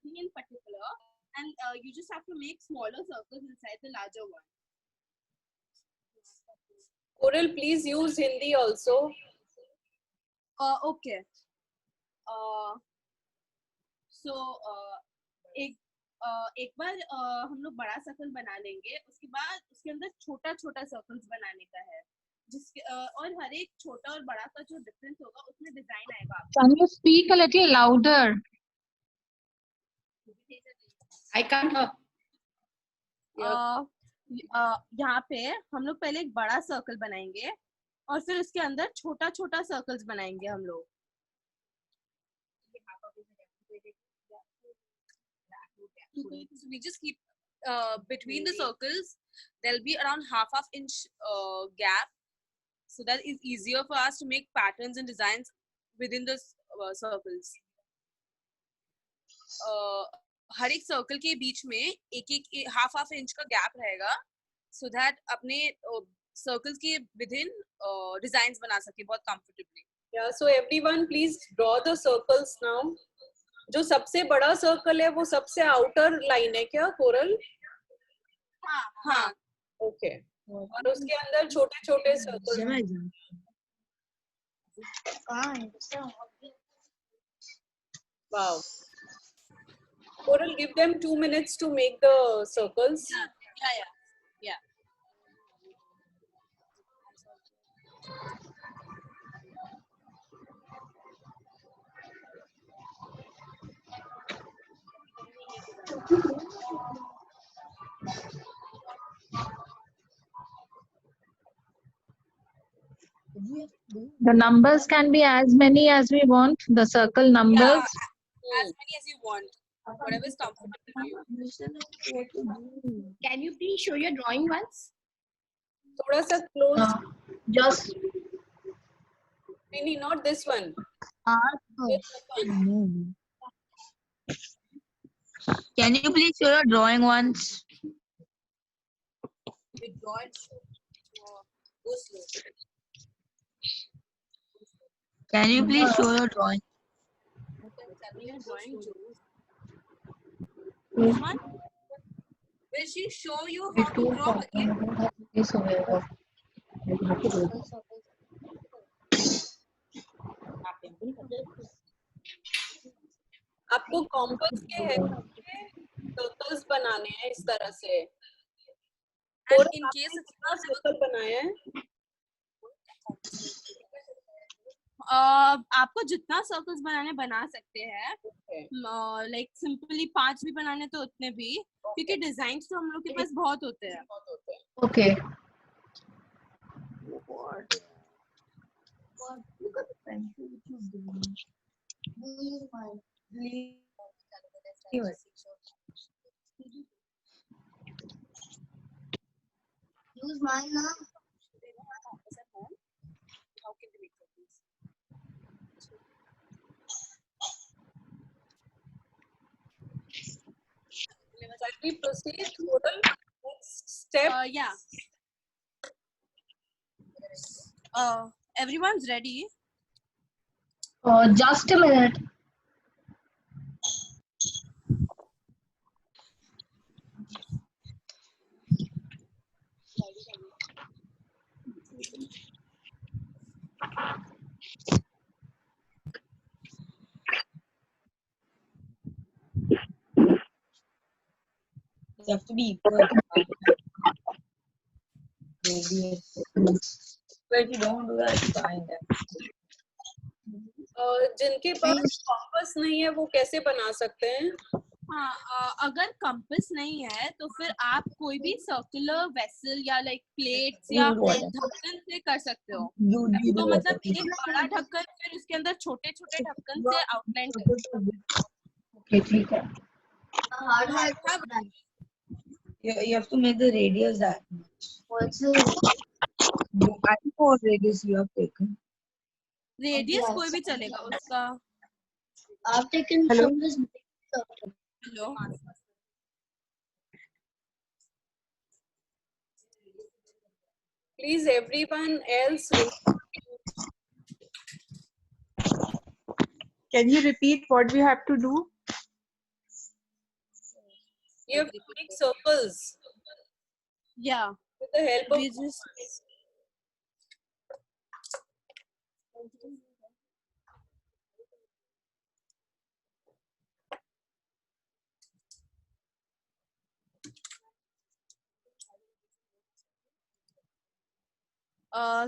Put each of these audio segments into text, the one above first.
nothing in particular, and you just have to make smaller circles inside the larger one. Coral, please use Hindi also. Okay. So एक बार हम लोग बड़ा circle बना लेंगे, उसके बाद उसके अंदर छोटा छोटा सर्कल्स बनाने का है, जिसके और हर एक छोटा और बड़ा का जो डिफरेंस होगा उसमें डिजाइन आएगा. Can you speak a little louder? I can't hear. यहाँ पे हम लोग पहले एक बड़ा सर्कल बनाएंगे और फिर उसके अंदर छोटा छोटा सर्कल्स बनाएंगे हम लोग. We just keep between the circles there'll be around half inch gap, so that is easier for us to make patterns and designs within the circles. हर एक सर्कल के बीच में एक हाफ इंच का गैप रहेगा, so that अपने circles के within designs बना सके बहुत comfortably. Yeah, so everyone please draw the circles now. जो सबसे बड़ा सर्कल है वो सबसे आउटर लाइन है क्या कोरल? हाँ. ओके. और उसके अंदर छोटे छोटे circles. Wow. Coral, give them 2 minutes to make the circles. Yeah. The numbers can be as many as we want, the circle numbers. Yeah, as many as you want, whatever is comfortable for you. Can you please show your drawing once? थोड़ा सा close. Just नहीं, not this one. Can you please show your drawing once? Withdraw and show. Go slow. Can you please show your drawing? Will she show you how to draw again? आपको compass के circles बनाने हैं इस तरह से. And in case it's कितना circle बनाया है? आपको जितना सर्कल्स बनाने बना सकते हैं. लाइक सिंपली 5 भी बनाने तो उतने भी, क्योंकि डिजाइन तो हम लोग के पास बहुत होते हैं. okay. Use mine now. How can we make circles? Shall we proceed? Coral? Next step. Yeah. Everyone's ready. Just a minute. You have to be equal. But if you don't do that, it's fine. जिनके पास compass नहीं है वो कैसे बना सकते हैं? हाँ, अगर कंपास नहीं है तो फिर आप कोई भी सर्कुलर वेसल या लाइक प्लेट्स या ढक्कन से कर सकते हो. तो मतलब एक बड़ा ढक्कन, फिर उसके अंदर छोटे छोटे ढक्कन से आउटलाइन कर. Okay, ठीक है. You have to make the radius that much. What's I don't know what radius you have taken. Radius कोई भी चलेगा उसका. I've taken from this circle. Hello. Please, everyone else. Can you repeat what we have to do? You have to make circles Yeah, with the help of we just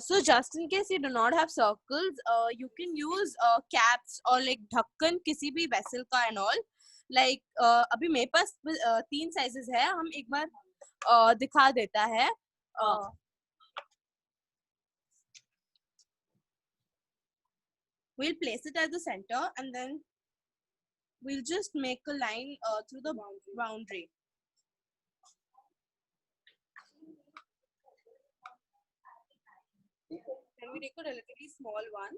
so just in case you do not have circles, you can use caps or like ढक्कन किसी भी vessel का and all. Like अभी मेरे पास 3 sizes है, हम एक बार दिखा देता है. We'll place it at the center and then we'll just make a line through the boundary. Can we take a relatively small one?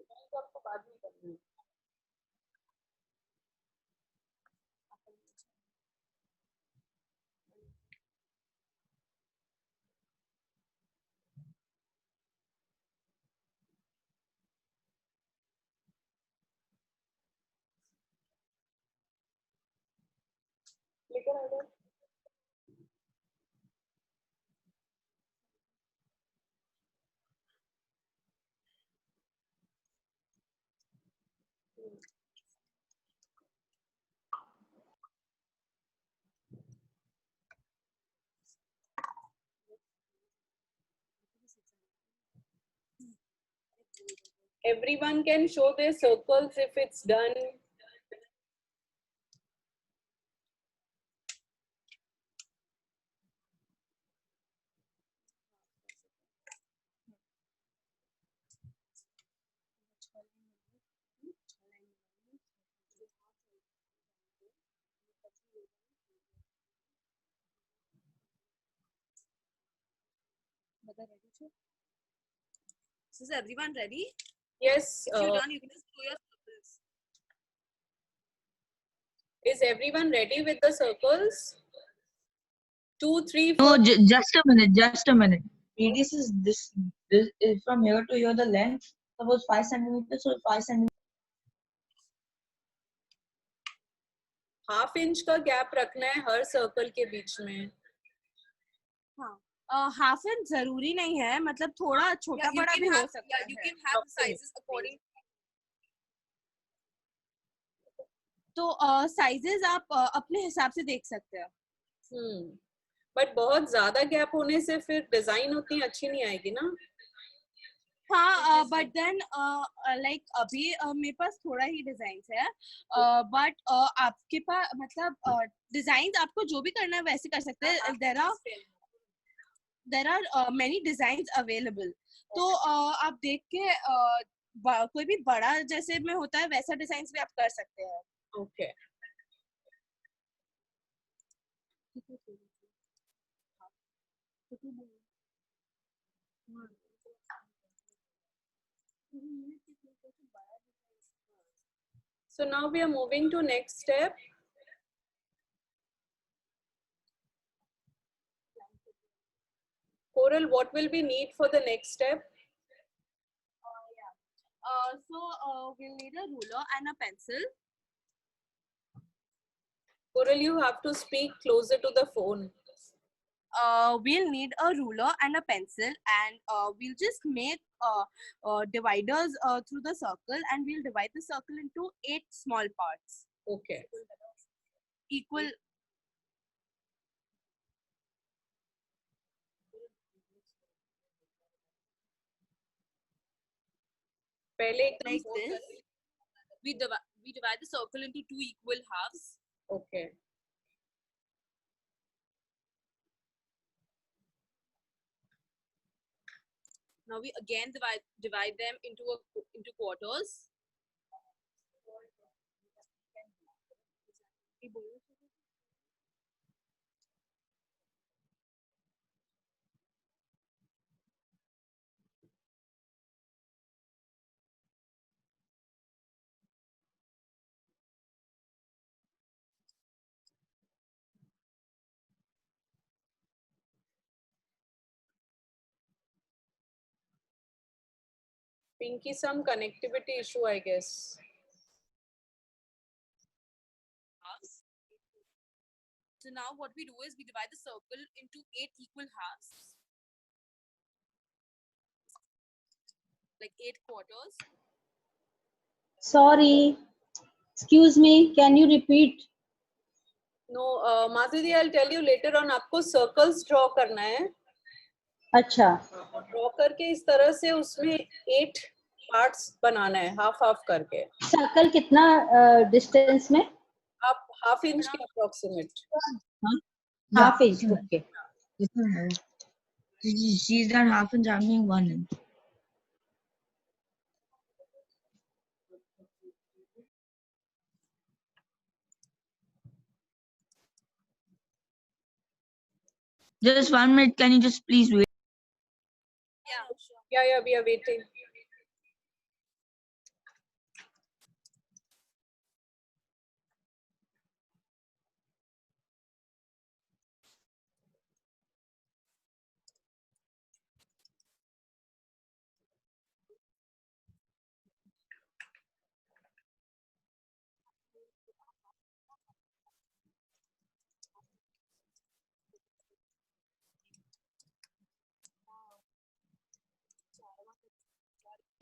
Everyone can show their circles if it's done. So is everyone ready? Yes. If you're done, you can just show your circles. Is everyone ready with the circles? 2, 3, No, 4. just a minute. Just a minute. Radius is this. This is from here to here. The length. Suppose 5 centimeters. So 5 centimeters. ½ inch का gap रखना है हर circle के बीच में. हाँ, half inch जरूरी नहीं है, मतलब थोड़ा छोटा बड़ा भी हो सकता है. You can have sizes according. तो sizes आप अपने हिसाब से देख सकते हैं. बट बहुत ज्यादा गैप होने से फिर डिजाइन उतनी अच्छी नहीं आएगी ना. हाँ, बट देन लाइक अभी मेरे पास थोड़ा ही डिजाइन है, बट आपके पास मतलब डिजाइन आपको जो भी करना है वैसे कर सकते हैं. There are many designs available. तो आप देख के कोई भी बड़ा जैसे में होता है वैसा डिजाइन भी आप कर सकते हैं. Okay. So now we are moving to next step. Coral, what will we need for the next step? So we'll need a ruler and a pencil. Coral, you have to speak closer to the phone. We'll need a ruler and a pencil, and we'll just make dividers through the circle, and we'll divide the circle into 8 small parts. Okay. Equal. Like this. We divide the circle into 2 equal halves. Okay. Now we again divide them into quarters. Pinky, some connectivity issue, I guess. So now what we do is we divide the circle into 8 equal halves, like 8 quarters. Sorry. Excuse me. Can you repeat? No, Madhuri, I'll tell you later on. आपको circles draw करना है. अच्छा. Draw करके इस तरह से उसमें 8 parts बनाना है, हाफ हाफ करके. सर्कल कितना डिस्टेंस में? आप हाफ इंच के approximate. Half inch. Okay. She's done half inch, I'm doing 1 inch. Just 1 minute, can you just please wait? Yeah, sure. Yeah, we are waiting.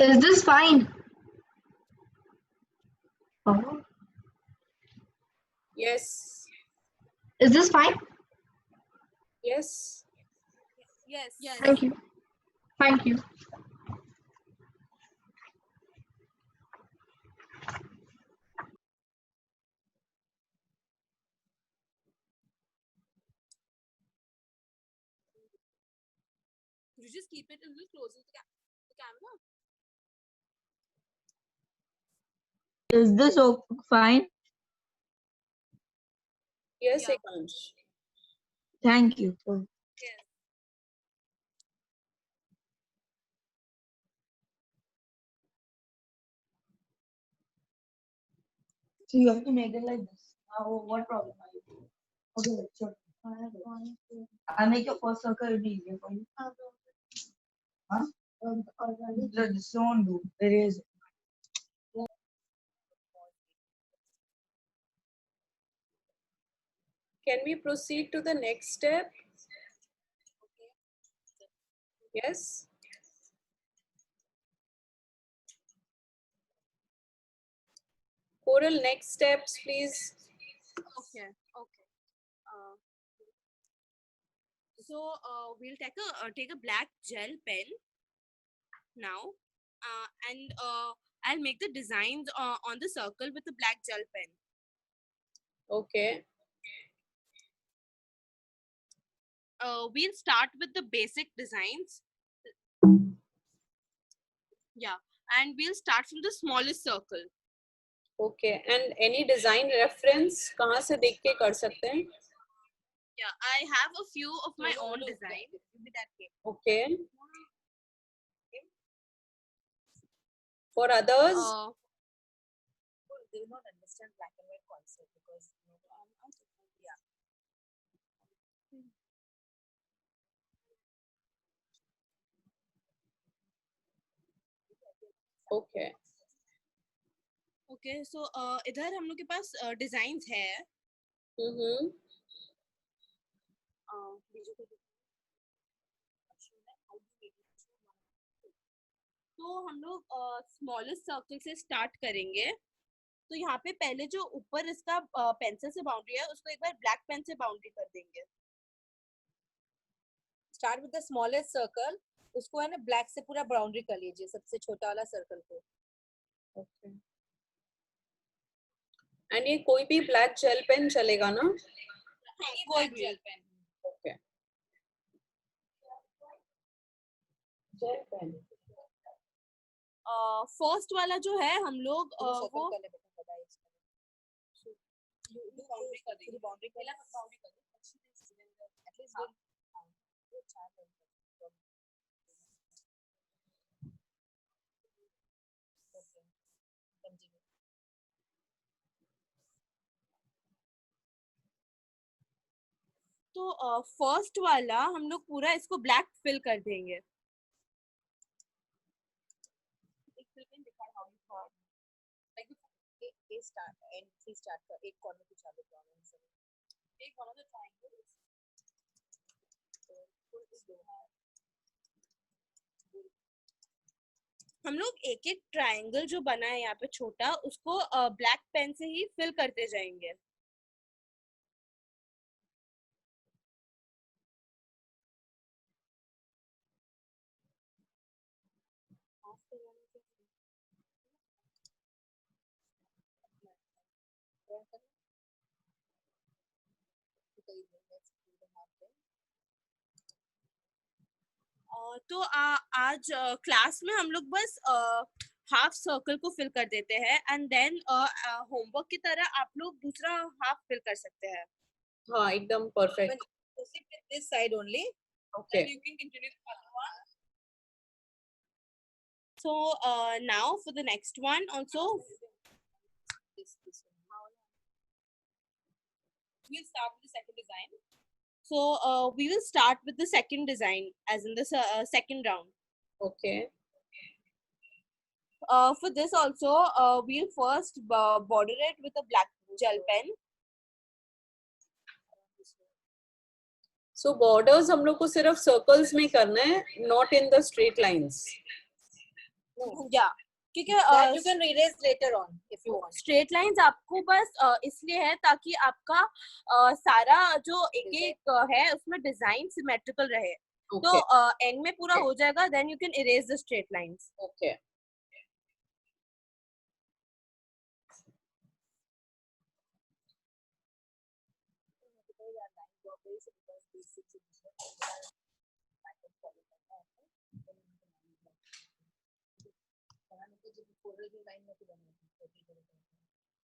Is this fine? Oh. Yes. Is this fine? Yes. Yes. Thank you. Thank you. Could you just keep it a little closer to the camera? Is this fine? Yes, Yeah. Ekansh. Thank you. Yes. So you have to make it like this. What problem are you doing? Okay, sure. I'll make your first circle, it'll be easier for you. Huh? Just don't do. Erase it. Can we proceed to the next step? Yes. Coral, next steps, please. Okay. So we'll take a black gel pen now, and I'll make the designs on the circle with the black gel pen. Okay. We'll start with the basic designs. Yeah, and we'll start from the smallest circle. Okay. And any design reference कहाँ से देख के कर सकते हैं? Yeah, I have a few of my own design. Okay. For others? They will not understand black and white concept because yeah. Okay. Okay, so इधर हम लोग के पास designs है. तो हम लोग स्मॉलेस्ट सर्कल से स्टार्ट करेंगे. तो यहाँ पे पहले जो ऊपर इसका पेंसिल से बाउंड्री है उसको एक बार ब्लैक पेन से बाउंड्री कर देंगे. Start with the smallest circle, उसको है ना ब्लैक से पूरा बाउंड्री कर लीजिए, सबसे छोटा वाला सर्कल को. Okay. And ये कोई भी ब्लैक जेल पेन चलेगा ना? कोई भी gel pen. Okay. Gel pen. First वाला जो है हम लोग वो बाउंड्री कर देंगे. बाउंड्री कर एटलीस्ट तो फर्स्ट वाला हम लोग पूरा इसको ब्लैक फिल कर देंगे. A start and 3 start का एक कॉर्नर पिछा दो. take one of the triangles. हम लोग एक एक ट्रायंगल जो बना है यहाँ पे छोटा, उसको ब्लैक पेन से ही फिल करते जाएंगे. तो आज क्लास में हम लोग बस हाफ सर्कल को फिल कर देते हैं, एंड देन होमवर्क की तरह आप लोग दूसरा हाफ फिल कर सकते हैं. हाँ, एकदम perfect. Proceed with this side only. Okay. You can continue the other one. So now for the next one also, This one. we'll start with the second design. So we will start with the second design, as in the second round. Okay. For this also, we'll first border it with a black gel pen. So borders हम लोग को सिर्फ circles में करना है, not in the straight lines. Yeah, क्योंकि That you can erase later on if you want. Straight lines आपको बस इसलिए है ताकि आपका सारा जो एक एक है उसमें डिजाइन सिमेट्रिकल रहे. तो एंड में पूरा हो जाएगा, then you can erase the straight lines. Okay.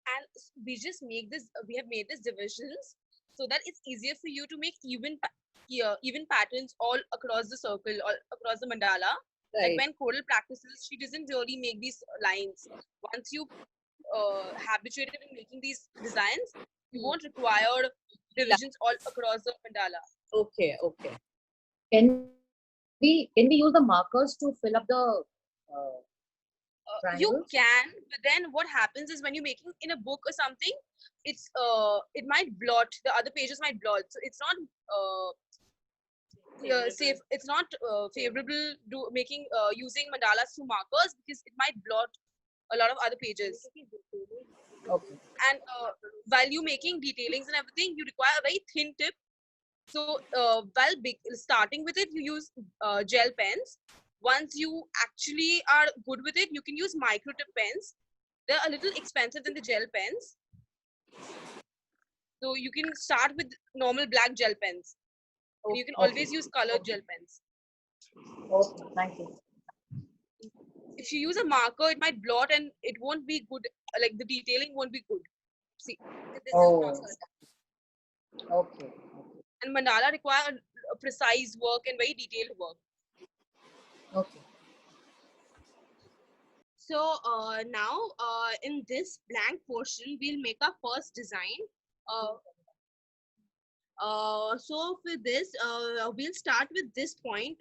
And we just make this, we have made this divisions so that it's easier for you to make even patterns all across the circle, all across the mandala. Right. Like when Kodal practices, she doesn't really make these lines. Once you habituated in making these designs, you won't require divisions all across the mandala. Okay. Okay. Can we use the markers to fill up the You triangles? can, but then what happens is when you're making in a book or something, it's it might blot, the other pages might blot, so it's not safe. It's not favorable to making using mandalas through markers, because it might blot a lot of other pages. Okay. And while you're making detailings and everything, you require a very thin tip. So while starting with it, you use gel pens. Once you actually are good with it, you can use micro tip pens. They're a little expensive than the gel pens. So you can start with normal black gel pens. And you can always use colored gel pens. Okay, thank you. If you use a marker, it might blot and it won't be good. Like the detailing won't be good. See, this Oh. is not. Okay. And mandala require a precise work and very detailed work. Okay. So now in this blank portion, we'll make our first design. So for this, we'll start with this point,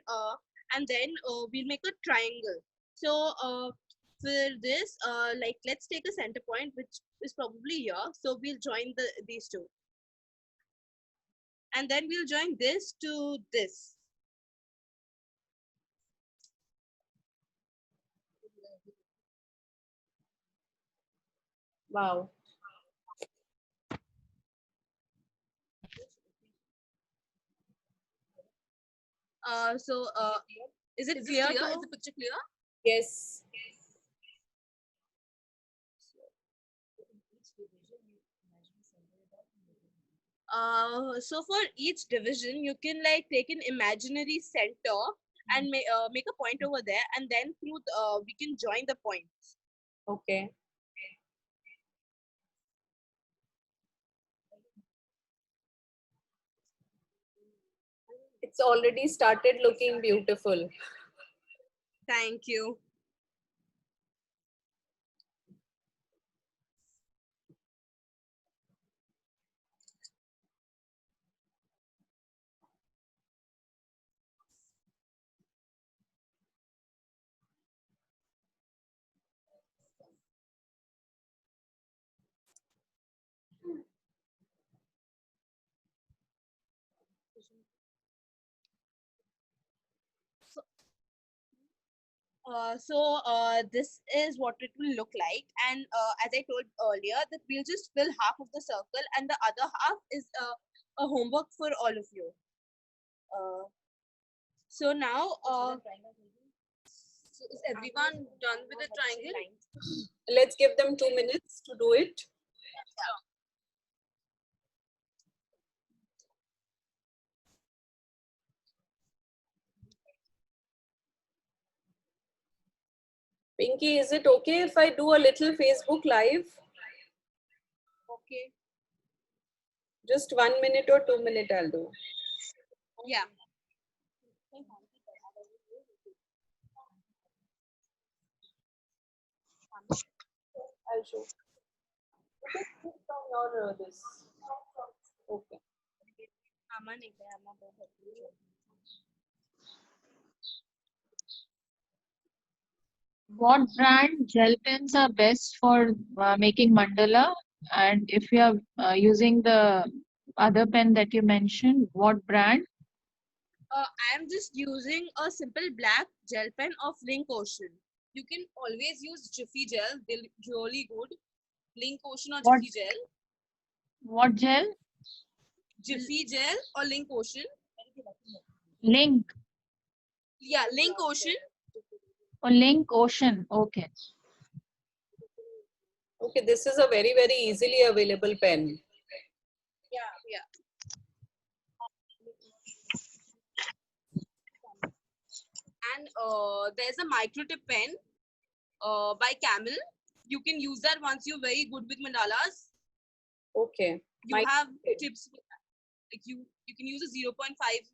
and then we'll make a triangle. So for this, like let's take a center point, which is probably here. So we'll join these two, and then we'll join this to this. Wow. So is it clear? Is the picture clear? Yes. So for each division, you can like take an imaginary center and make a point over there, and then through we can join the points. Okay. It's already started looking beautiful. Thank you. This is what it will look like, and as I told earlier, that we'll just fill half of the circle, and the other half is a homework for all of you. So now, so is everyone done with the triangle? Let's give them 2 minutes to do it. Pinky, is it okay if I do a little Facebook Live? Okay. Just 1 minute or 2 minute I'll do. Yeah. I'll show. Okay, put down your this. Okay. What brand gel pens are best for making mandala? And if you are using the other pen that you mentioned, what brand? I'm just using a simple black gel pen of Link Ocean. You can always use Jiffy Gel. They're really good. Link Ocean or What? Jiffy Gel. What gel? Jiffy Gel or Link Ocean. Link. Yeah, Link Ocean. Oh, Link Ocean. Okay. Okay, this is a very, very easily available pen. Yeah. And there's a micro tip pen by Camel. You can use that once you're very good with mandalas. Okay. You have tips for that. Like you can use a 0.5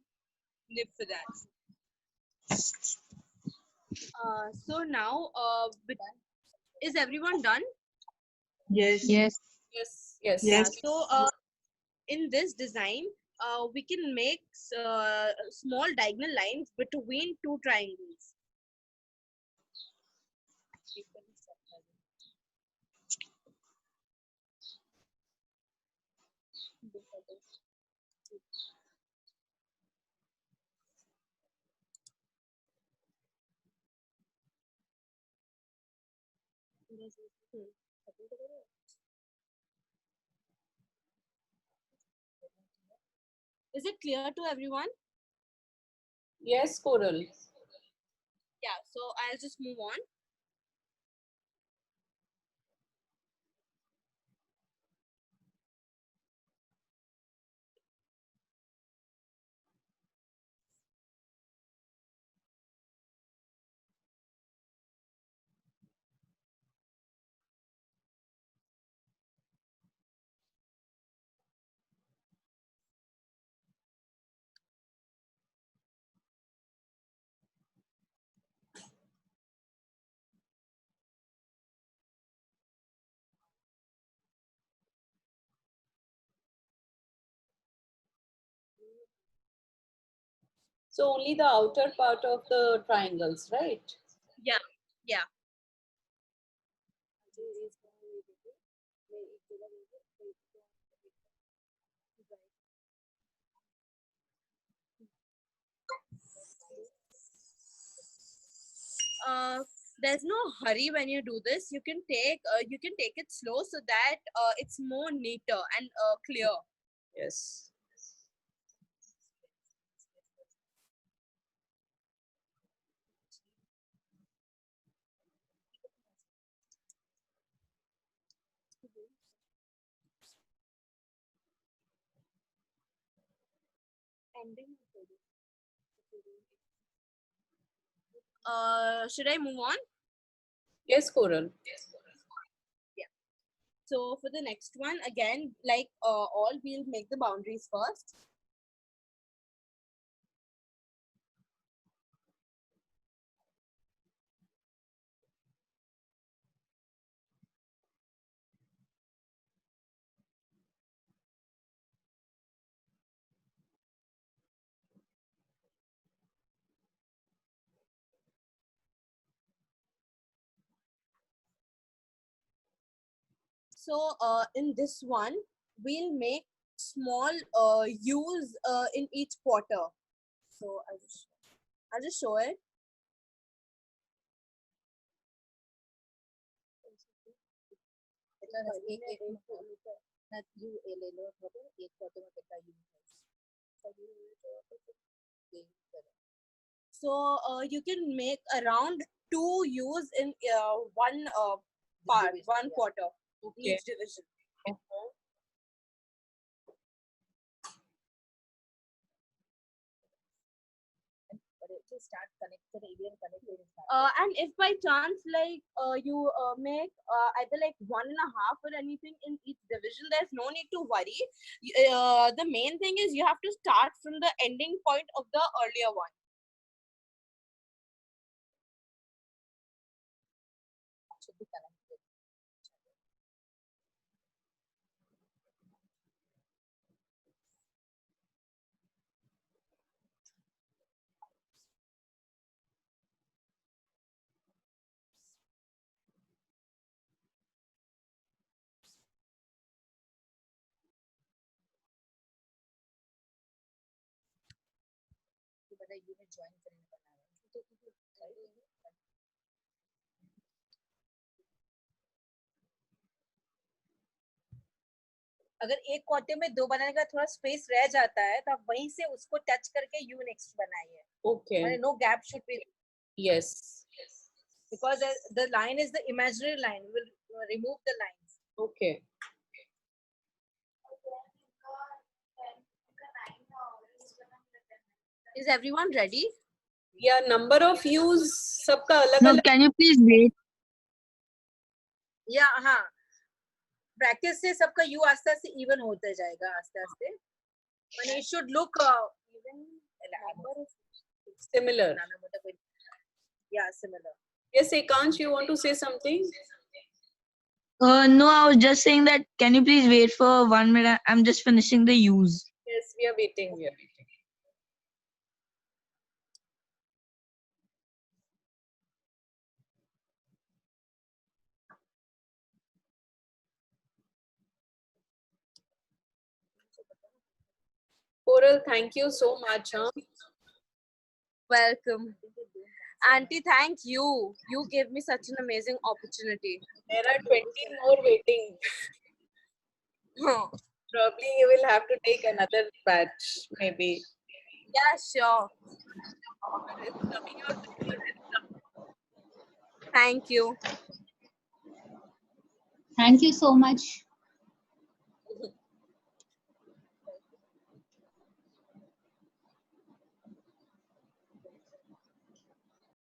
nib for that. So now, is everyone done? Yes. Yes. Yes, yes. Yeah. Yes. So in this design, we can make small diagonal lines between two triangles. Is it clear to everyone? Yes, Coral. Yeah, so I'll just move on. So only the outer part of the triangles, right? Yeah. There's no hurry when you do this. You can take it slow so that it's more neater and clear. Yes. Should I move on? Yes, Coral. Yeah. So for the next one, again, like all, we'll make the boundaries first. So in this one, we'll make small U's in each quarter. So I'll just show it. So you can make around 2 U's in one part, one quarter, Okay. each division. And if by chance like you make either like 1.5 or anything in each division, there's no need to worry. The main thing is you have to start from the ending point of the earlier one. Should be connected. अगर एक quarter में 2 बनाने का थोड़ा space रह जाता है तो आप वहीं से उसको टच करके यू नेक्स्ट बनाइए. Okay. No gap should be. Yes. Because the line is the imaginary line. We will remove the lines. Okay. Is everyone ready? Yeah, number of U's सबका अलग No, अलग. can you please wait? Yeah, हाँ. Practice से सबका U आस्ते आस्ते even होता जाएगा आस्ते आस्ते. And it should look even. Similar. Yeah, similar. Yes, Ekansh, you want to say something? No, I was just saying that. Can you please wait for 1 minute? I'm just finishing the U's. Yes, we are waiting. We are waiting. Coral, thank you so much. Huh? Welcome. Auntie, thank you. You gave me such an amazing opportunity. There are 20 more waiting. Probably you will have to take another batch, maybe. Yeah, sure. It's coming out. Thank you. Thank you so much.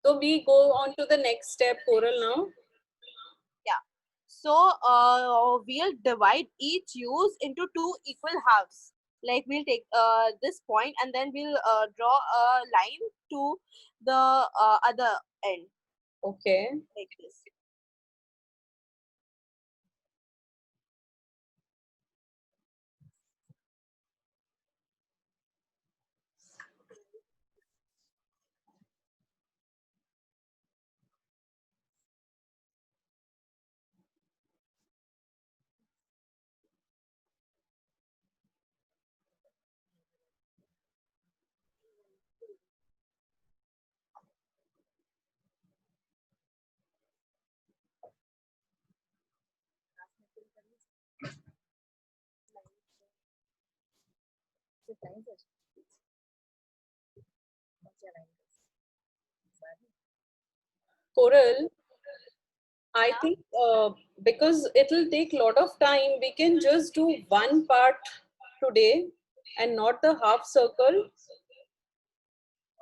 So we go on to the next step, Coral, now. So we'll divide each use into 2 equal halves. Like we'll take this point and then we'll draw a line to the other end Okay. like this. Coral, I think because it will take a lot of time, we can just do one part today and not the half circle.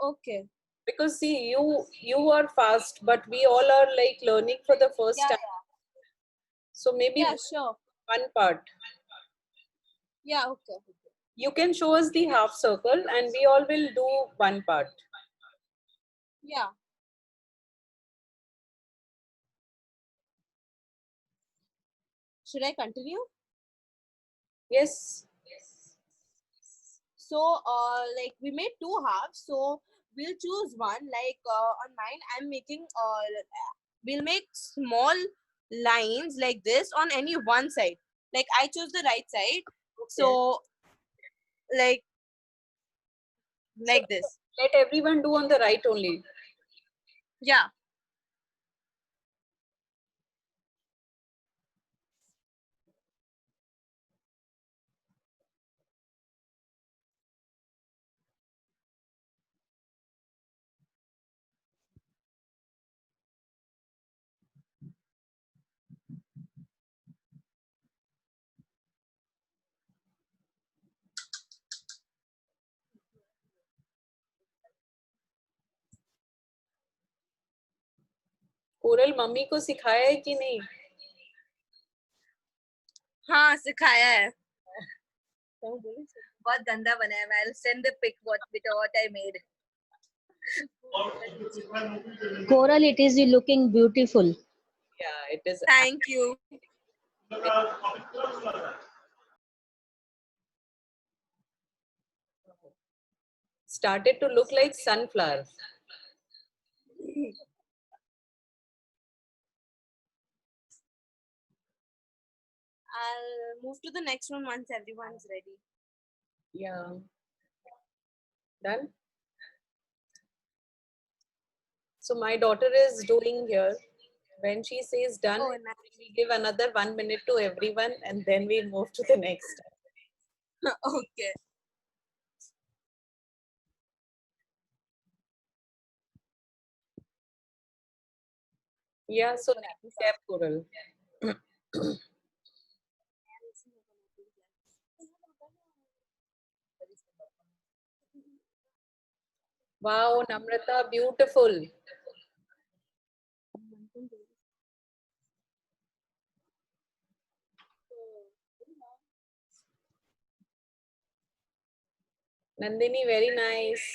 Okay. Because see, you are fast, but we all are like learning for the first Yeah, time. So maybe yeah, sure. one part. Yeah, okay. You can show us the half circle and we all will do one part. Yeah. Should I continue? Yes. So like we made 2 halves, so we'll choose one. Like on mine I'm making we'll make small lines like this on any one side. Like I chose the right side. So like this. Let everyone do on the right only. Yeah. Coral mummy को सिखाया है कि नहीं? हाँ सिखाया है। बहुत गंदा बना है। I'll send the pic what I made. Coral, it is looking beautiful. Yeah, it is. Thank you. Started to look like sunflower. I'll move to the next one once everyone's ready. Yeah. Done? So my daughter is doing here. When she says done, Oh, nice. we give another 1 minute to everyone and then we move to the next. Okay. Yeah, so next step, Coral. Wow, Namrata, beautiful. Nandini, very nice.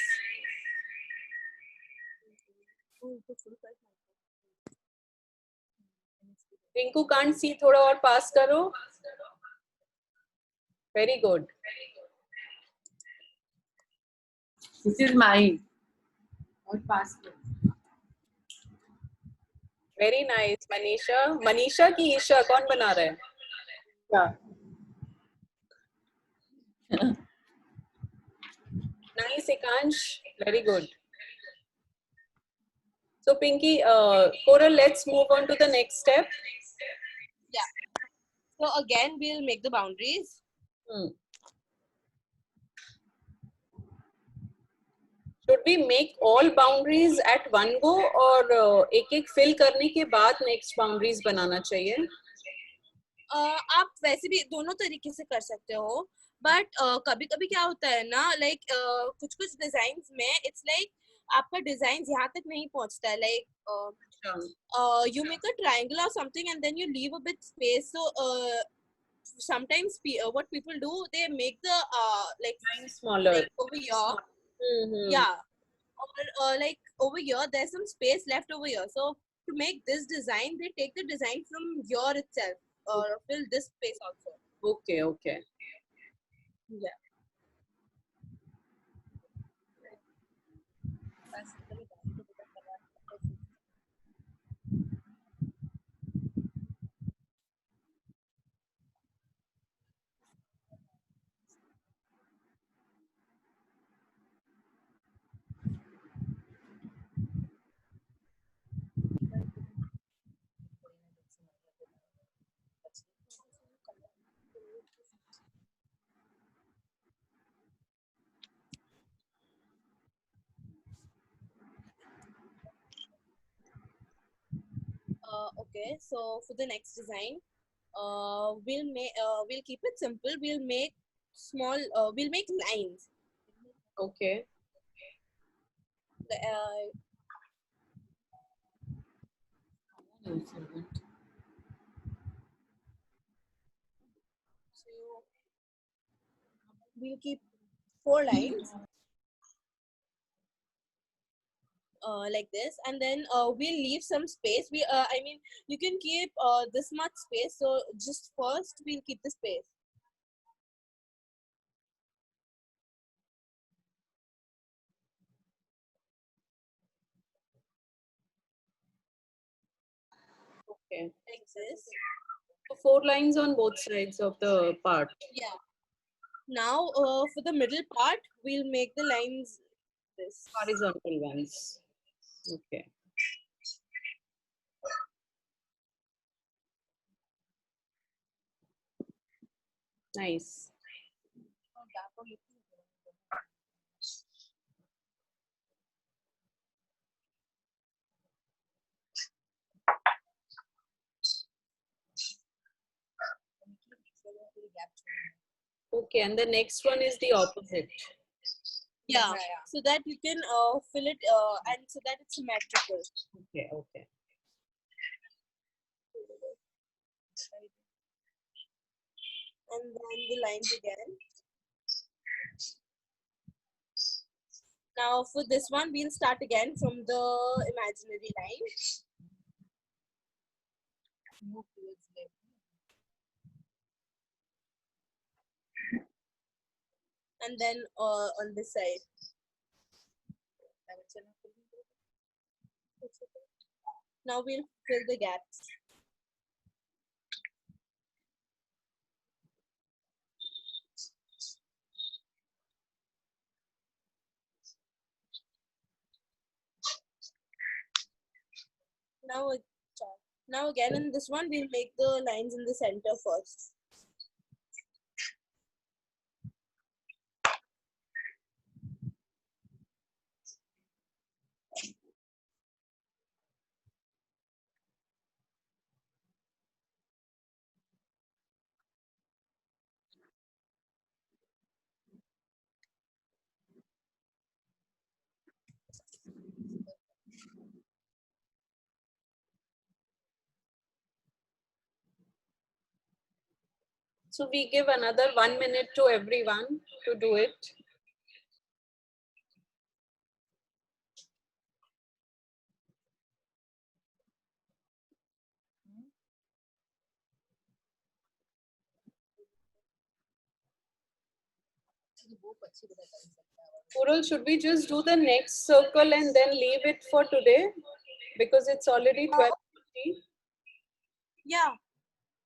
Rinku can't see, thoda aur pass karo. Very good. This is mine. और pass करो. Very nice, Manisha. Manisha की ईशा कौन बना रहा है? Yeah. Nice, Ikansh. Very good. So, Pinky, Coral, let's move on to the next step. Yeah. So again, we'll make the boundaries. Should we make all boundaries at one go or एक-एक fill करने के बाद next boundaries बनाना चाहिए? आप वैसे भी दोनों तरीके से कर सकते हो, बट कभी कभी क्या होता है ना, लाइक कुछ कुछ डिजाइन में इट्स लाइक आपका डिजाइन यहाँ तक नहीं पहुँचता है, like you make a triangle or something and then you leave a bit space, so sometimes what people do, they make the like smaller, like over here. Yeah, or like over here there's some space left over here, so to make this design they take the design from here itself, fill this space also. Okay, okay. Yeah. Okay, so for the next design, we'll keep it simple. We'll make small. We'll make lines. Okay. So we'll keep 4 lines. Like this, and then we'll leave some space. I mean, you can keep this much space. So just first we'll keep the space. Okay. Like this. So 4 lines on both sides of the part. Yeah. Now, for the middle part, we'll make the lines this. Horizontal ones. Okay. Nice. Okay, and the next one is the opposite. Yeah, so that you can fill it and so that it's symmetrical. Okay, okay. And then the lines again. Now for this one, we'll start again from the imaginary line. Move towards left. And then on this side. Now we'll fill the gaps. Now again in this one, we'll make the lines in the center first. So we give another 1 minute to everyone to do it. Purul, should we just do the next circle and then leave it for today? Because it's already 12:50. Yeah.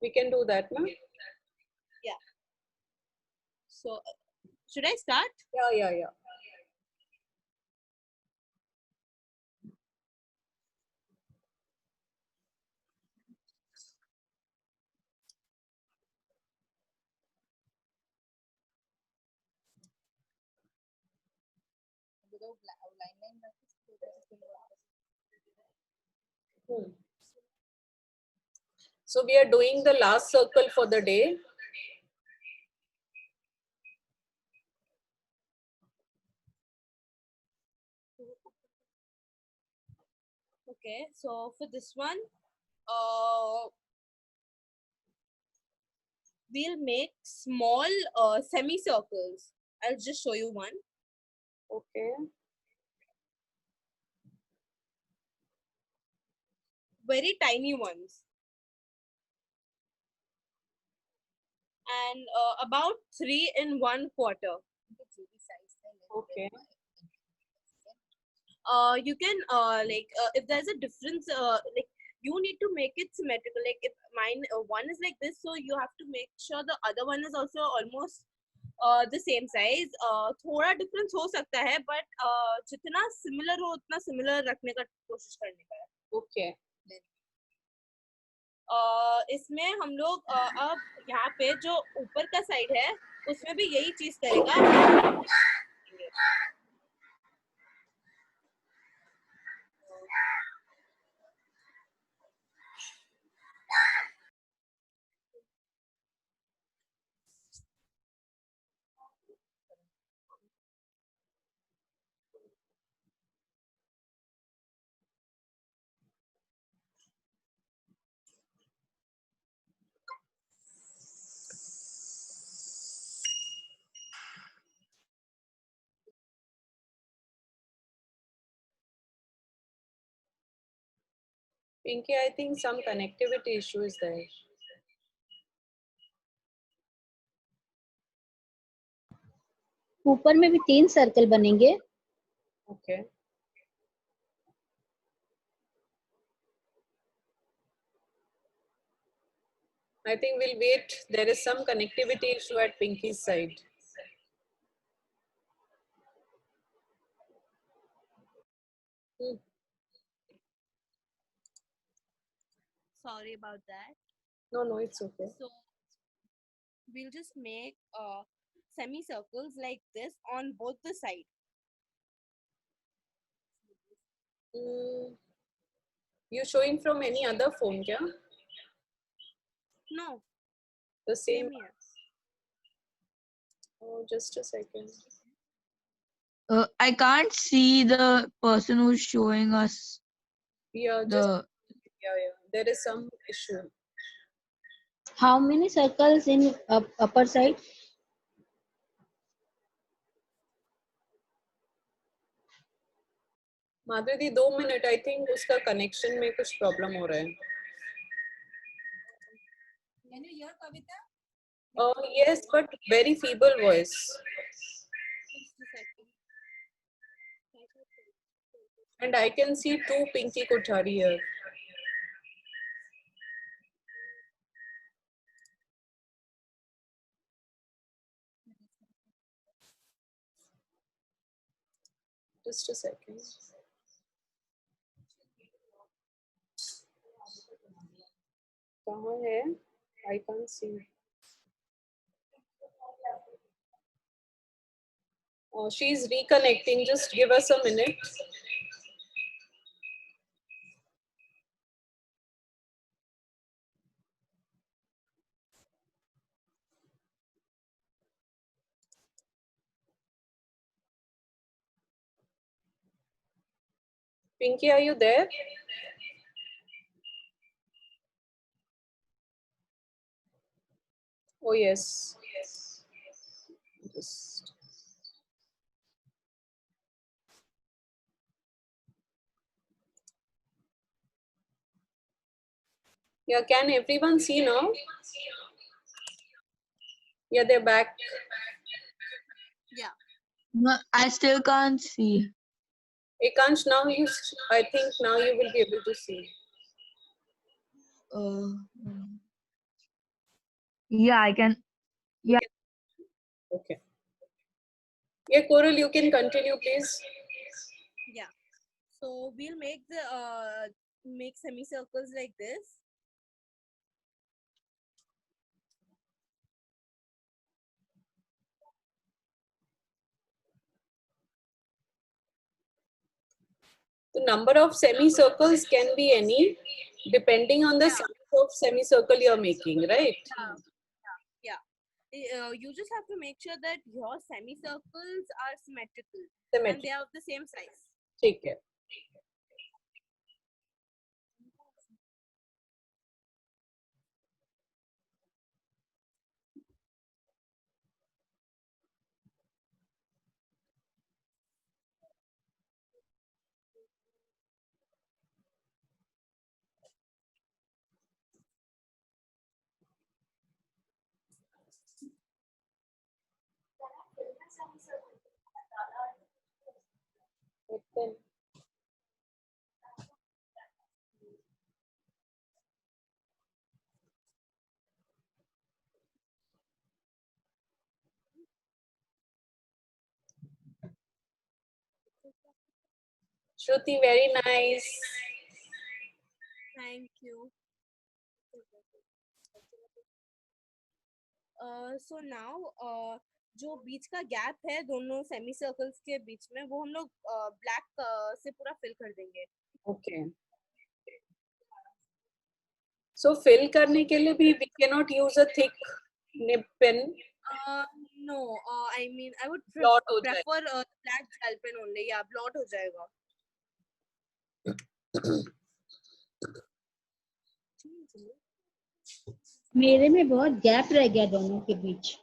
We can do that, no? Yeah. So should I start? Yeah. So we are doing the last circle for the day. Okay, so for this one, we'll make small semicircles. I'll just show you one. Okay. Very tiny ones. And about 3 1/4. Okay. You can if there's a difference, like you need to make it symmetrical. Like if mine one is like this, so you have to make sure the other one is also almost the same size. थोड़ा difference हो सकता है, but जितना similar हो उतना similar रखने का कोशिश करने का है. Okay. इसमें हम लोग अब यहाँ पे जो ऊपर का साइड है उसमें भी यही चीज करेगा. Pinky, I think some connectivity issue is there. ऊपर में भी 3 सर्कल बनेंगे. Okay. I think we'll wait. There is some connectivity issue at Pinky's side. Hmm. Sorry about that. No, it's okay. So we'll just make semicircles like this on both the sides. You showing from any other phone, kya? No, The same. same here. Oh, just a second. I can't see the person who's showing us Yeah, the. yeah. There is some issue. How many circles in upper side? Madhuri 2 minute, I think उसका connection में कुछ problem हो रहा है. Can you hear Kavita? Yes, but very feeble voice. Just a second. And I can see 2 Pinky Kothari here. Just a second. कहाँ है? I can't see. Oh, she's reconnecting. Just give us a minute. Pinky, are you there? Oh, yes. Just... Yeah, can everyone see now? Yeah, they're back. Yeah. No, I still can't see. Ekansh, now I think now you will be able to see. Yeah, I can. Yeah. Okay. Yeah, Coral, you can continue, please. Yeah. So we'll make the make semicircles like this. The number of semicircles can be any, depending on the Yeah. size of semicircle you're making, right? Yeah. You just have to make sure that your semicircles are symmetrical and Symmetric. they are of the same size. ठीक है. Then Shruti, very nice. Thank you. So now जो बीच का gap है दोनों semi circles के बीच में वो हम लोग ब्लैक से पूरा फिल कर देंगे. Okay. So fill करने के लिए भी we cannot use a thick nib pen. No, I mean I would Blot हो prefer black gel pen only. Yeah, blot हो जाएगा. मेरे में बहुत गैप रह गया दोनों के बीच.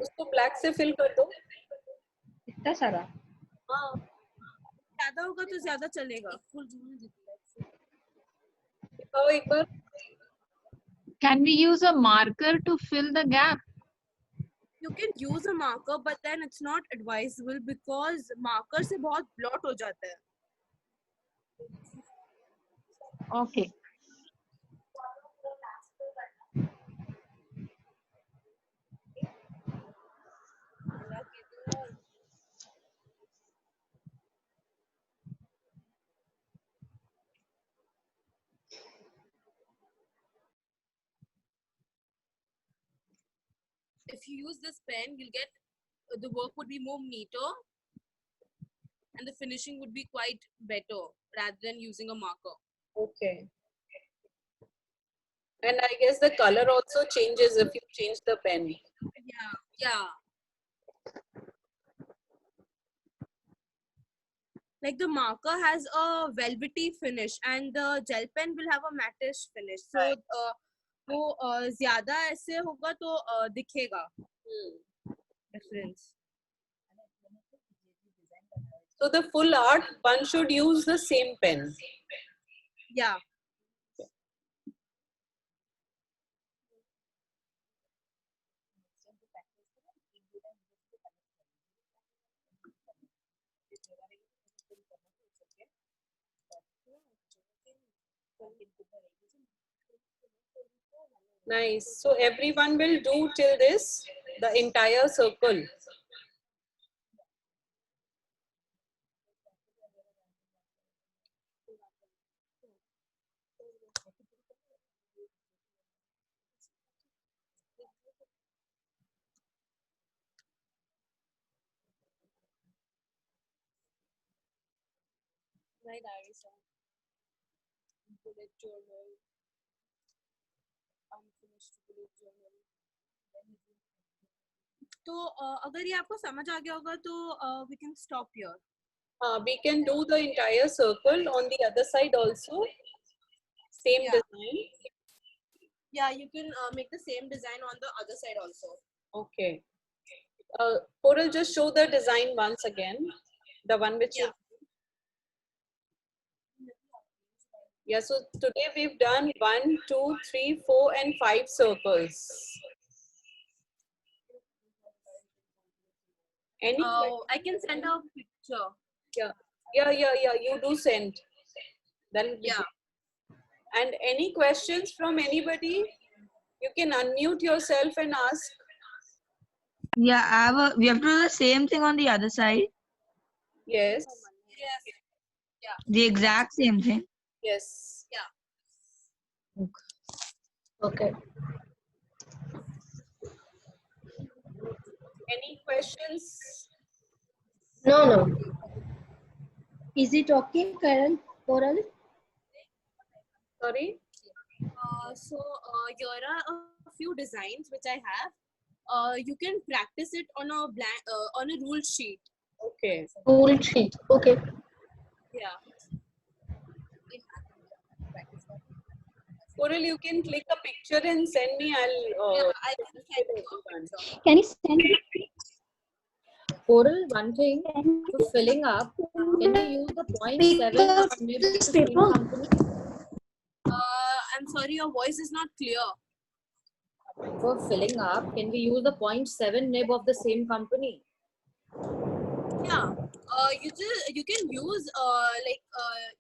उसको ब्लैक से फिल कर दो. इतना सारा. हाँ. ज़्यादा होगा तो ज़्यादा चलेगा. दिखाओ एक बार. Can we use a marker to fill the gap? You can use a marker, but then it's not advisable because marker से बहुत blot हो जाता है. Okay. if you use this pen, you'll get the work would be more neater and the finishing would be quite better rather than using a marker. Okay. And I guess the color also changes if you change the pen. Yeah. Like the marker has a velvety finish and the gel pen will have a mattish finish. So वो ज़्यादा ऐसे होगा तो दिखेगा difference. So the full art, one should use the same pen. Yeah. Nice. So everyone will do till this, the entire circle. My diary song. Bullet journal. Unfinished bullet journal. तो अगर ये आपको समझ आ गया होगा तो we can stop here. We can do the entire circle on the other side also. Same design. Yeah, you can make the same design on the other side also. Okay. Coral, just show the design once again. The one which you. Yeah, so today we've done 1, 2, 3, 4, and 5 circles. Any I can send a picture. Yeah, you do send. Then and any questions from anybody? You can unmute yourself and ask. Yeah, we have to do the same thing on the other side. Yes. The exact same thing. Yes. Yeah. Okay. Any questions? No. Is it okay, Coral? Sorry? So here are a few designs which I have. You can practice it on a blank on a rule sheet. Okay. Rule sheet. Okay. Yeah. Coral, you can click a picture and send me. I'll. I can send you a picture. Can you send it? Coral, one thing for filling up, can we use the 0.7 nib of the same company? I'm sorry, your voice is not clear. For filling up, can we use the 0.7 nib of the same company? Yeah. You can use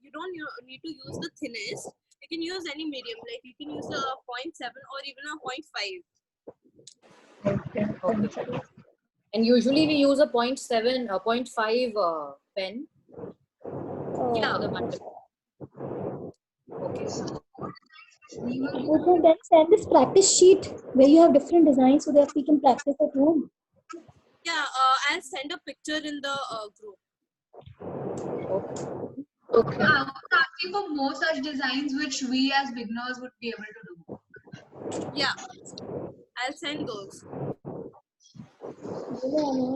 you don't need to use the thinnest. You can use any medium. Like you can use a 0.7 or even a 0.5. Okay. And usually we use a 0.7 or 0.5 pen. Yeah. For the bundle. Okay. You can then send this practice sheet where you have different designs so that we can practice at home. Yeah. I'll send a picture in the group. Okay. I was asking for more such designs which we as beginners would be able to do. Yeah. I'll send those.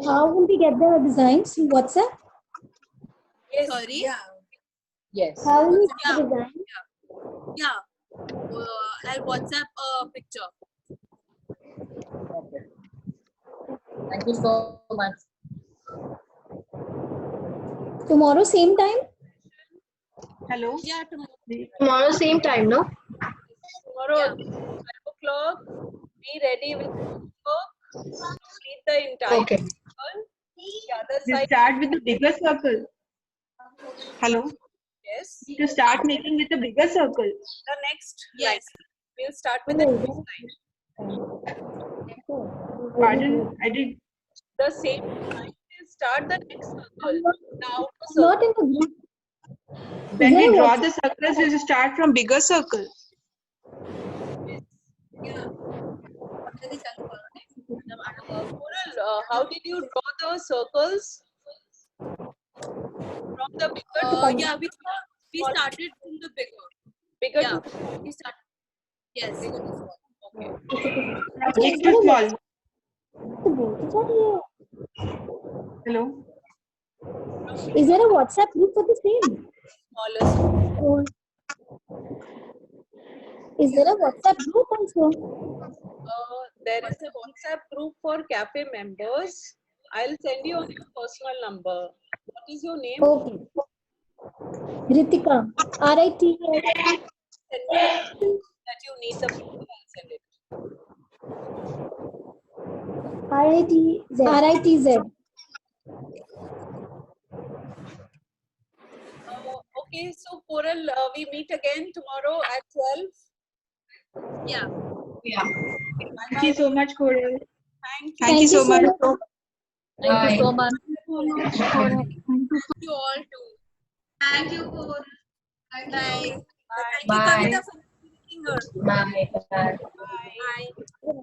How will we get the designs in WhatsApp? Yes. Sorry. Yeah. Yes. How will we get Yeah. the design? Yeah. I'll WhatsApp a picture. Okay. Thank you so much. Tomorrow, same time? Hello? Yeah, tomorrow. Tomorrow same time, no? Tomorrow, 5 o'clock, be ready with the work. Complete the entire Okay. circle. The other We side, start with the bigger circle. Hello? yes. To start making with a bigger circle. The next Yes. line. We'll start with the next line. Pardon? I did. The same line. We'll start the next circle. Now, Not in the group. When we Yeah, draw what- the circles, we start from bigger circle. Yeah. जल्दी चालू करो. Coral, how did you draw the circles? From the bigger to Yeah, we started from the bigger. bigger Yeah, to small. we started. Yes. Bigger to small. Okay. अच्छा, Big is to there a small. तो बोलते जा रही है. Hello. Is there a WhatsApp group for the same? Smallest. Or is there a WhatsApp group also? There is a WhatsApp group for cafe members. I'll send you on your personal number. What is your name? Okay. Ritika. RIT. Send me that you need the picture. I'll send it. RITZ. Okay, so Coral, we meet again tomorrow at 12. Yeah. Thank you so much, Coral. Thank you. Thank you so much. Thank you so much. You all too. Thank you, Coral. Thank you. Bye. Thank you, Bye. Kavita, for meeting her. Bye. Bye. Bye. Bye.